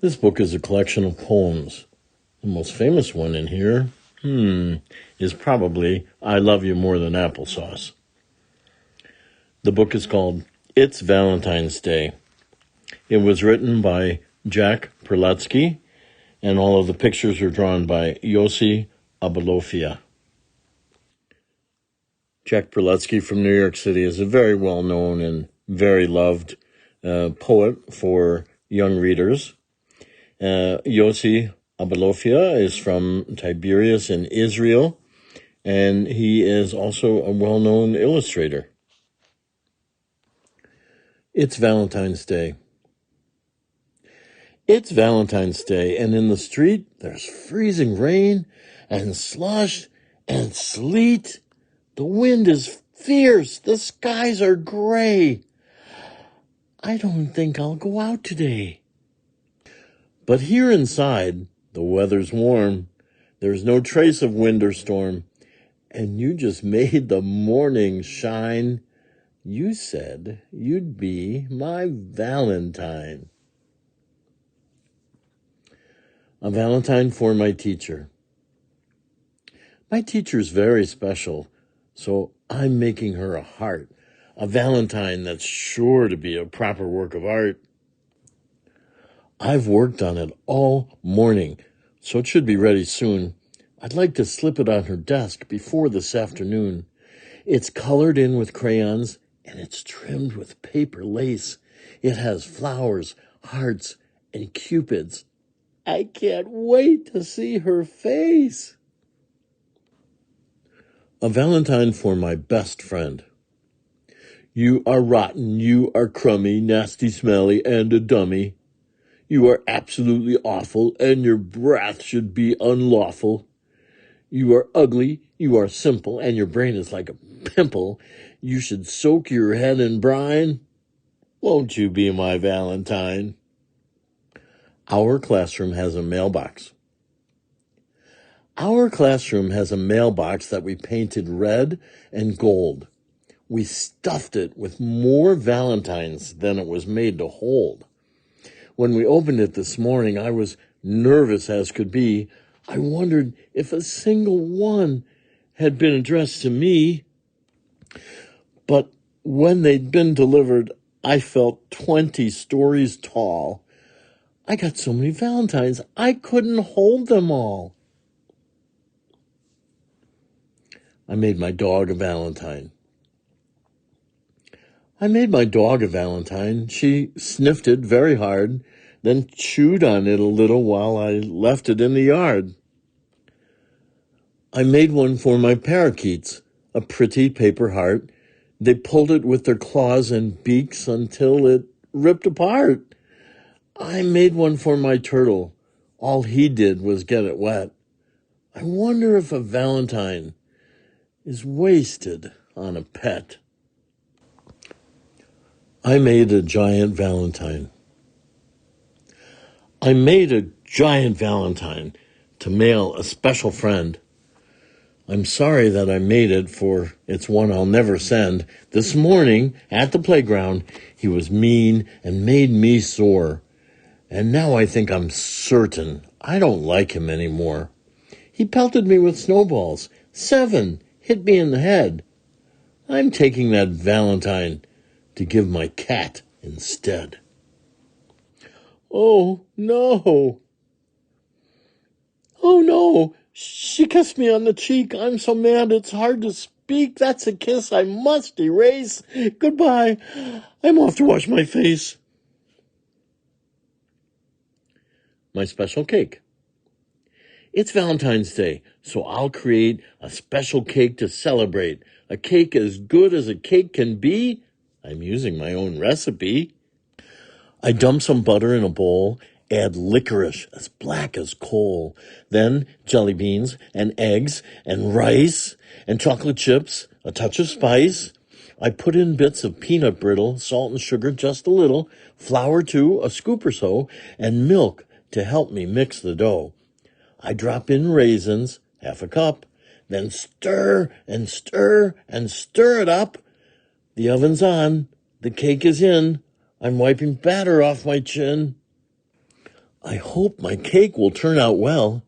This book is a collection of poems. The most famous one in here, is probably I Love You More Than Applesauce. The book is called It's Valentine's Day. It was written by Jack Prelutsky, and all of the pictures are drawn by Yossi Abolofia. Jack Prelutsky from New York City is a very well-known and very loved poet for young readers. Yossi Abolofia is from Tiberias in Israel, and he is also a well-known illustrator. It's Valentine's Day. It's Valentine's Day, and in the street there's freezing rain and slush and sleet. The wind is fierce. The skies are gray. I don't think I'll go out today. But here inside, the weather's warm. There's no trace of wind or storm. And you just made the morning shine. You said you'd be my Valentine. A Valentine for my teacher. My teacher's very special, so I'm making her a heart, a Valentine that's sure to be a proper work of art. I've worked on it all morning, so it should be ready soon. I'd like to slip it on her desk before this afternoon. It's colored in with crayons, and it's trimmed with paper lace. It has flowers, hearts, and cupids. I can't wait to see her face. A Valentine for my best friend. You are rotten, you are crummy, nasty, smelly, and a dummy. You are absolutely awful, and your breath should be unlawful. You are ugly, you are simple, and your brain is like a pimple. You should soak your head in brine. Won't you be my Valentine? Our classroom has a mailbox. Our classroom has a mailbox that we painted red and gold. We stuffed it with more Valentines than it was made to hold. When we opened it this morning, I was nervous as could be. I wondered if a single one had been addressed to me. But when they'd been delivered, I felt 20 stories tall. I got so many Valentines, I couldn't hold them all. I made my dog a Valentine. I made my dog a Valentine. She sniffed it very hard, then chewed on it a little while I left it in the yard. I made one for my parakeets, a pretty paper heart. They pulled it with their claws and beaks until it ripped apart. I made one for my turtle. All he did was get it wet. I wonder if a Valentine is wasted on a pet. I made a giant Valentine. I made a giant Valentine to mail a special friend. I'm sorry that I made it, for it's one I'll never send. This morning, at the playground, he was mean and made me sore. And now I think I'm certain I don't like him anymore. He pelted me with snowballs. 7 hit me in the head. I'm taking that Valentine to give my cat instead. Oh, no. Oh, no. She kissed me on the cheek. I'm so mad it's hard to speak. That's a kiss I must erase. Goodbye. I'm off to wash my face. My special cake. It's Valentine's Day, so I'll create a special cake to celebrate. A cake as good as a cake can be. I'm using my own recipe. I dump some butter in a bowl, add licorice as black as coal, then jelly beans and eggs and rice and chocolate chips, a touch of spice. I put in bits of peanut brittle, salt and sugar just a little, flour too, a scoop or so, and milk to help me mix the dough. I drop in raisins, half a cup, then stir and stir and stir it up. The oven's on, the cake is in. I'm wiping batter off my chin. I hope my cake will turn out well.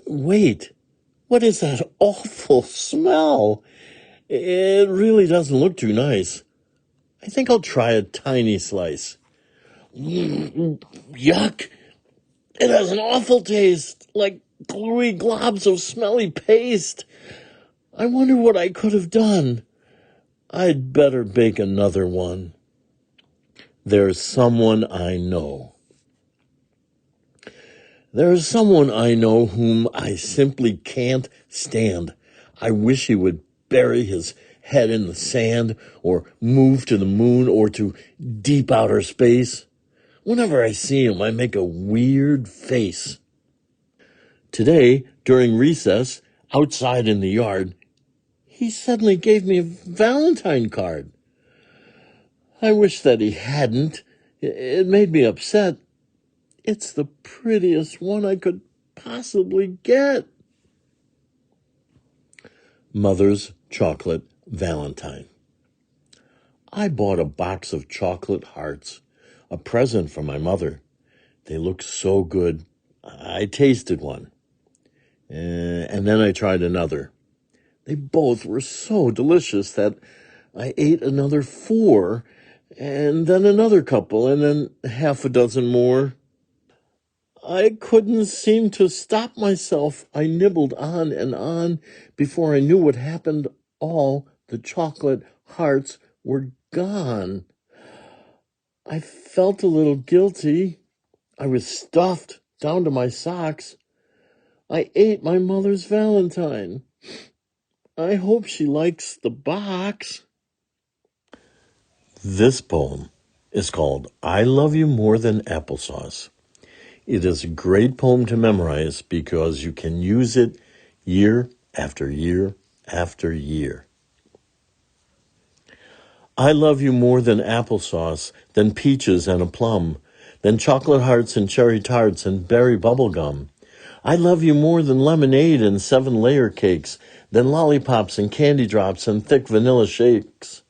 Wait, what is that awful smell? It really doesn't look too nice. I think I'll try a tiny slice. Yuck! It has an awful taste, like gluey globs of smelly paste. I wonder what I could have done. I'd better bake another one. There's someone I know. There's someone I know whom I simply can't stand. I wish he would bury his head in the sand or move to the moon or to deep outer space. Whenever I see him, I make a weird face. Today, during recess, outside in the yard, he suddenly gave me a Valentine card. I wish that he hadn't. It made me upset. It's the prettiest one I could possibly get. Mother's Chocolate Valentine. I bought a box of chocolate hearts, a present from my mother. They looked so good. I tasted one, and then I tried another. They both were so delicious that I ate another 4, and then another couple, and then half a dozen more. I couldn't seem to stop myself. I nibbled on and on. Before I knew what happened, all the chocolate hearts were gone. I felt a little guilty. I was stuffed down to my socks. I ate my mother's Valentine. I hope she likes the box. This poem is called I Love You More Than Applesauce. It is a great poem to memorize because you can use it year after year after year. I love you more than applesauce, than peaches and a plum, than chocolate hearts and cherry tarts and berry bubble gum. I love you more than lemonade and 7-layer cakes, than lollipops and candy drops and thick vanilla shakes.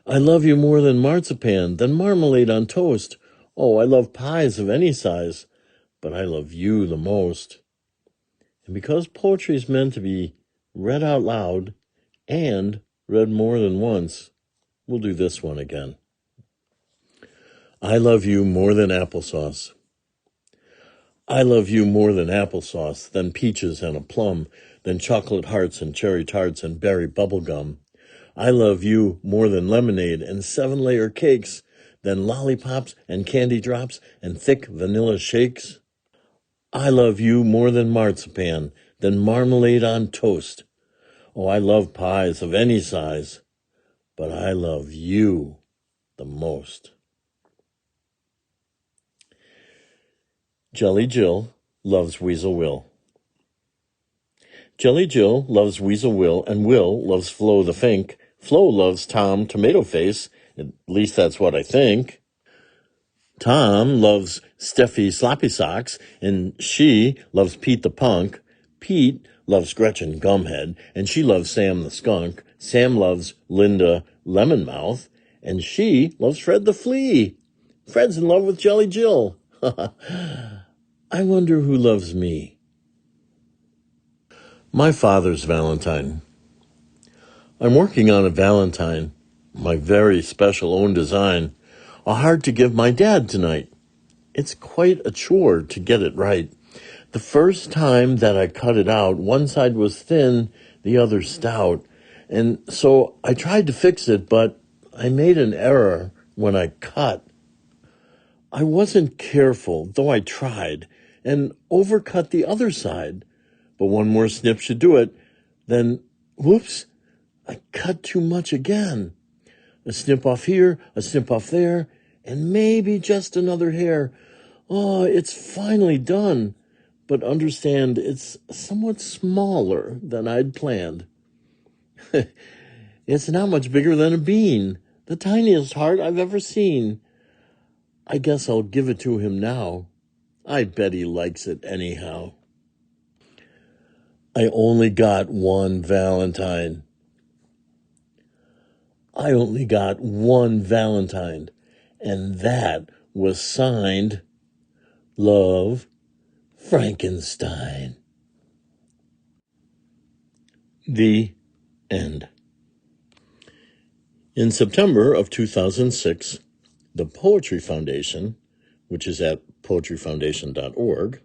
I love you more than marzipan, than marmalade on toast. Oh, I love pies of any size, but I love you the most. And because poetry is meant to be read out loud and read more than once, we'll do this one again. I love you more than applesauce. I love you more than applesauce, than peaches and a plum, than chocolate hearts and cherry tarts and berry bubble gum. I love you more than lemonade and 7-layer cakes, than lollipops and candy drops and thick vanilla shakes. I love you more than marzipan, than marmalade on toast. Oh, I love pies of any size, but I love you the most. Jelly Jill loves Weasel Will. Jelly Jill loves Weasel Will, and Will loves Flo the Fink. Flo loves Tom Tomato Face, at least that's what I think. Tom loves Steffi Sloppy Socks, and she loves Pete the Punk. Pete loves Gretchen Gumhead, and she loves Sam the Skunk. Sam loves Linda Lemonmouth, and she loves Fred the Flea. Fred's in love with Jelly Jill. I wonder who loves me. My father's Valentine. I'm working on a Valentine, my very special own design, a heart to give my dad tonight. It's quite a chore to get it right. The first time that I cut it out, one side was thin, the other stout. And so I tried to fix it, but I made an error when I cut. I wasn't careful, though I tried, and overcut the other side. But one more snip should do it. Then, whoops, I cut too much again. A snip off here, a snip off there, and maybe just another hair. Oh, it's finally done. But understand, it's somewhat smaller than I'd planned. It's not much bigger than a bean, the tiniest heart I've ever seen. I guess I'll give it to him now. I bet he likes it anyhow. I only got one Valentine. I only got one Valentine, and that was signed Love, Frankenstein. The end. In September of 2006, the Poetry Foundation, which is at poetryfoundation.org,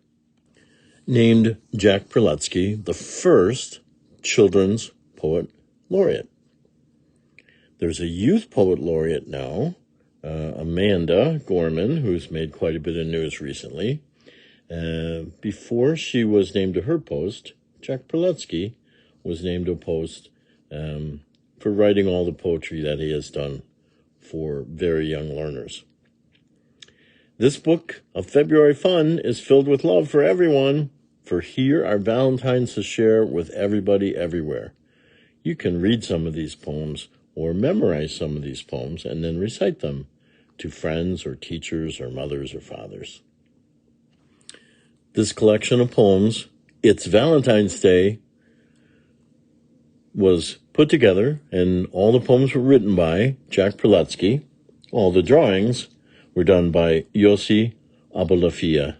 named Jack Prelutsky the first children's poet laureate. There's a youth poet laureate now, Amanda Gorman, who's made quite a bit of news recently. Before she was named to her post, Jack Prelutsky was named to a post for writing all the poetry that he has done for very young learners. This book of February fun is filled with love for everyone, for here are Valentines to share with everybody everywhere. You can read some of these poems or memorize some of these poems and then recite them to friends or teachers or mothers or fathers. This collection of poems, It's Valentine's Day, was put together, and all the poems were written by Jack Prelutsky. All the drawings were done by Yossi Abulafia.